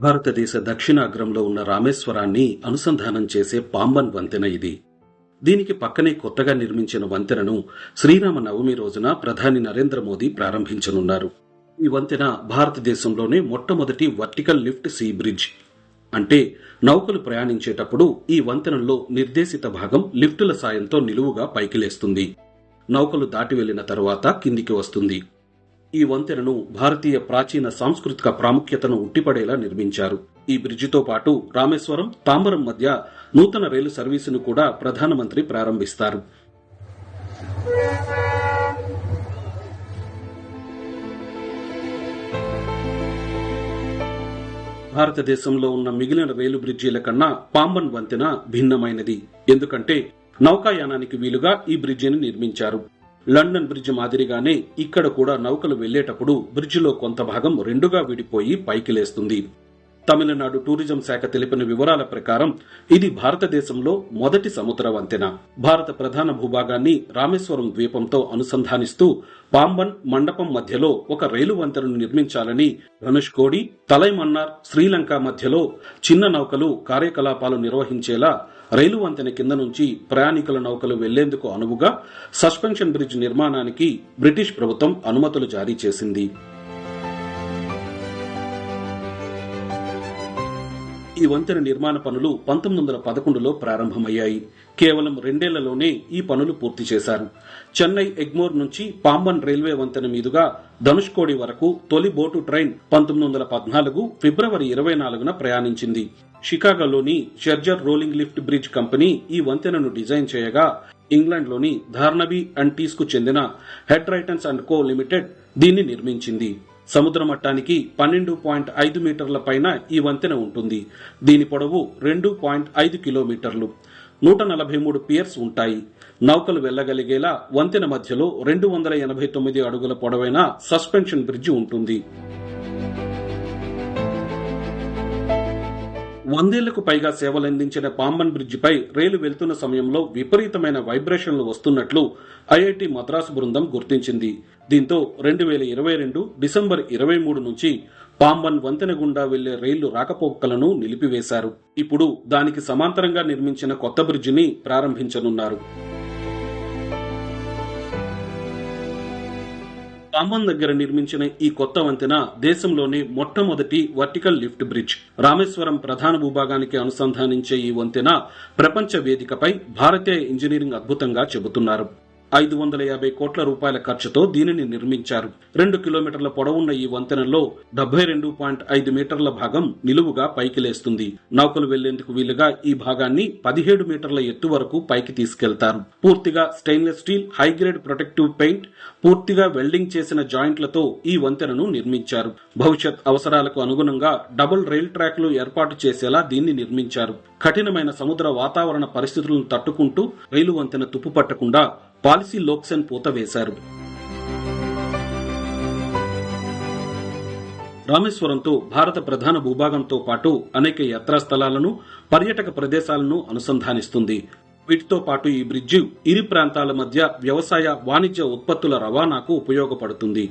భారతదేశ దక్షిణాగ్రంలో ఉన్న రామేశ్వరాన్ని అనుసంధానం చేసే పాంబన్ వంతెన ఇది. దీనికి పక్కనే కొత్తగా నిర్మించిన వంతెనను శ్రీరామ నవమి రోజున ప్రధాని నరేంద్ర మోదీ ప్రారంభించనున్నారు. ఈ వంతెన భారతదేశంలోనే మొట్టమొదటి వర్టికల్ లిఫ్ట్ సీ బ్రిడ్జ్. అంటే నౌకలు ప్రయాణించేటప్పుడు ఈ వంతెనలో నిర్దేశిత భాగం లిఫ్టుల సాయంతో నిలువుగా పైకి లేస్తుంది. నౌకలు దాటి వెళ్లిన తరువాత కిందికి వస్తుంది. ఈ వంతెనను భారతీయ ప్రాచీన సాంస్కృతిక ప్రాముఖ్యతను ఉట్టిపడేలా నిర్మించారు. ఈ బ్రిడ్జితో పాటు రామేశ్వరం, తాంబరం మధ్య నూతన రైలు సర్వీసును కూడా ప్రధానమంత్రి ప్రారంభిస్తారు. భారతదేశంలో ఉన్న మిగిలిన రైలు బ్రిడ్జీల కన్నా పాంబన్ వంతెన భిన్నమైనది. ఎందుకంటే నౌకాయానానికి వీలుగా ఈ బ్రిడ్జిని నిర్మించారు. లండన్ బ్రిడ్జ్ మాదిరిగానే ఇక్కడ కూడా నౌకలు వెళ్లేటప్పుడు బ్రిడ్జిలో కొంత భాగం రెండుగా విడిపోయి పైకి లేస్తుంది. తమిళనాడు టూరిజం శాఖ తెలిపిన వివరాల ప్రకారం ఇది భారతదేశంలో మొదటి సముద్ర వంతెన. భారత ప్రధాన భూభాగాన్ని రామేశ్వరం ద్వీపంతో అనుసంధానిస్తూ పాంబన్, మండపం మధ్యలో ఒక రైలు వంతెనను నిర్మించాలని ధనుష్కోడి, తలైమన్నార్, శ్రీలంక మధ్యలో చిన్న నౌకలు కార్యకలాపాలు నిర్వహించేలా రైలు వంతెన కింద నుంచి ప్రయాణికుల నౌకలు వెళ్లేందుకు అనువుగా సస్పెన్షన్ బ్రిడ్జ్ నిర్మాణానికి బ్రిటిష్ ప్రభుత్వం అనుమతులు జారీ చేసింది. ఈ వంతెన నిర్మాణ పనులు 1911లో ప్రారంభమయ్యాయి. కేవలం 2 ఏళ్లలోనే ఈ పనులు పూర్తి చేశారు. చెన్నై ఎగ్మోర్ నుంచి పాంబన్ రైల్వే వంతెన మీదుగా ధనుష్కోడి వరకు తొలి బోటు ట్రైన్ 1914 ఫిబ్రవరి 24న ప్రయాణించింది. షికాగోలోని షెర్జర్ రోలింగ్ లిఫ్ట్ బ్రిడ్జ్ కంపెనీ ఈ వంతెనను డిజైన్ చేయగా, ఇంగ్లాండ్లోని ధార్నబీ అండ్ టీస్ కు చెందిన హెడ్ రైటన్స్ అండ్ కో లిమిటెడ్ దీన్ని నిర్మించింది. సముద్ర మట్టానికి 12.5 మీటర్ల పైన ఈ వంతెన ఉంటుంది. దీని పొడవు 2.5 కిలోమీటర్లు. 143 పియర్స్ ఉంటాయి. నౌకలు వెళ్లగలిగేలా వంతెన మధ్యలో 289 అడుగుల పొడవైన సస్పెన్షన్ బ్రిడ్జి ఉంటుంది. 100 ఏళ్లకు పైగా సేవలందించిన పాంబన్ బ్రిడ్జిపై రైలు వెళ్తున్న సమయంలో విపరీతమైన వైబ్రేషన్లు వస్తున్నట్లు ఐఐటి మద్రాసు బృందం గుర్తించింది. దీంతో 2022 డిసెంబర్ 23 నుంచి పాంబన్ వంతెన గుండా వెళ్లే రైళ్లు రాకపోకలను నిలిపివేశారు. ఇప్పుడు దానికి సమాంతరంగా నిర్మించిన కొత్త బ్రిడ్జిని ప్రారంభించనున్నారు. పాంబన్ దగ్గర నిర్మించిన ఈ కొత్త వంతెన దేశంలోనే మొట్టమొదటి వర్టికల్ లిఫ్ట్ బ్రిడ్జ్. రామేశ్వరం ప్రధాన భూభాగానికి అనుసంధానించే ఈ వంతెన ప్రపంచ వేదికపై భారతీయ ఇంజనీరింగ్ అద్భుతంగా చెబుతున్నారు. 550 కోట్ల రూపాయల ఖర్చుతో దీనిని నిర్మించారు. 2 కిలోమీటర్ల పొడవున్న ఈ వంతెనలో 72.5 మీటర్ల భాగం నిలువుగా పైకి లేస్తుంది. నౌకలు వెళ్లేందుకు వీలుగా ఈ భాగాన్ని 17 మీటర్ల ఎత్తు వరకు పైకి తీసుకెళ్తారు. పూర్తిగా stainless steel high grade protective paint, పూర్తిగా వెల్డింగ్ చేసిన జాయింట్లతో ఈ వంతెనను నిర్మించారు. భవిష్యత్ అవసరాలకు అనుగుణంగా డబుల్ రైల్ ట్రాక్లు ఏర్పాటు చేసేలా దీన్ని నిర్మించారు. కఠినమైన సముద్ర వాతావరణ పరిస్థితులను తట్టుకుంటూ రైలు వంతెన తుప్పుపట్టకుండా పాలసీ లోక్సెన్ పూత వేశారు. రామేశ్వరంతో భారత ప్రధాన భూభాగంతో పాటు అనేక యాత్రా స్థలాలను, పర్యాటక ప్రదేశాలను అనుసంధానిస్తుంది. వీటితో పాటు ఈ బ్రిడ్జి ఇరు ప్రాంతాల మధ్య వ్యవసాయ, వాణిజ్య ఉత్పత్తుల రవాణాకు ఉపయోగపడుతుంది.